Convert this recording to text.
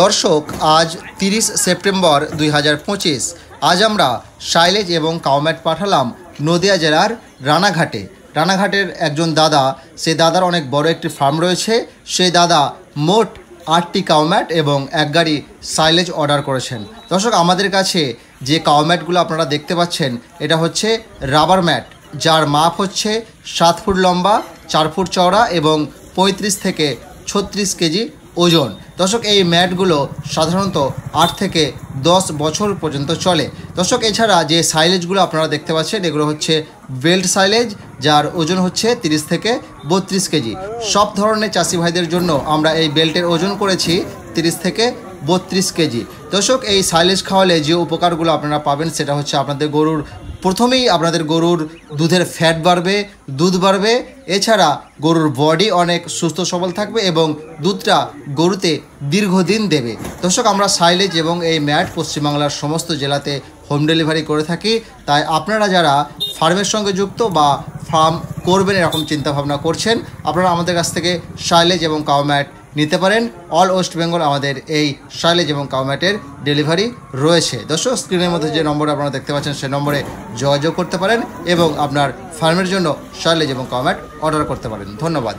দর্শক, আজ 30 সেপ্টেম্বর 2025। আজ আমরা সাইলেজ এবং কাউম্যাট পাঠালাম নদিয়া জেলার রানাঘাটের একজন দাদা। সেই দাদার অনেক বড় একটি ফার্ম রয়েছে। সেই দাদা মোট 8টি কাউম্যাট এবং এক গাড়ি সাইলেজ অর্ডার করেছেন। দর্শক, আমাদের কাছে যে কাউম্যাটগুলো আপনারা দেখতে পাচ্ছেন, এটা হচ্ছে রাবার ম্যাট, যার মাপ হচ্ছে 7 ফুট লম্বা, 4 ফুট চওড়া এবং 35 থেকে 36 কেজি ওজন। দর্শক, এই ম্যাটগুলো সাধারণত 8 থেকে 10 বছর পর্যন্ত চলে। দর্শক, এছাড়া যে সাইলেজগুলো আপনারা দেখতে পাচ্ছেন, এগুলো হচ্ছে বেল্ট সাইলেজ, যার ওজন হচ্ছে 30 থেকে 32 কেজি। সব ধরনের চাষি ভাইদের জন্য আমরা এই বেল্টের ওজন করেছি 30 থেকে 32 কেজি। দর্শক, এই সাইলেজ খাওয়ালে যে উপকারগুলো আপনারা পাবেন, সেটা হচ্ছে আপনাদের গরুর দুধের ফ্যাট বাড়বে, দুধ বাড়বে। এছাড়া গরুর বডি অনেক সুস্থ সবল থাকবে এবং দুধটা গরুতে দীর্ঘদিন দেবে। দর্শক, আমরা সাইলেজ এবং এই ম্যাট পশ্চিমবাংলার সমস্ত জেলাতে হোম ডেলিভারি করে থাকি। তাই আপনারা যারা ফার্মের সঙ্গে যুক্ত বা ফার্ম করবেন এরকম চিন্তাভাবনা করছেন, আপনারা আমাদের কাছ থেকে সাইলেজ এবং কাউম্যাট নিতে পারেন। অল ওয়েস্ট বেঙ্গল আমাদের এই সাইলেজ এবং কাউম্যাটের ডেলিভারি রয়েছে। দর্শক, স্ক্রিনের মধ্যে যে নম্বরে আপনারা দেখতে পাচ্ছেন, সেই নম্বরে যোগাযোগ করতে পারেন এবং আপনার ফার্মের জন্য সাইলেজ এবং কাউম্যাট অর্ডার করতে পারেন। ধন্যবাদ।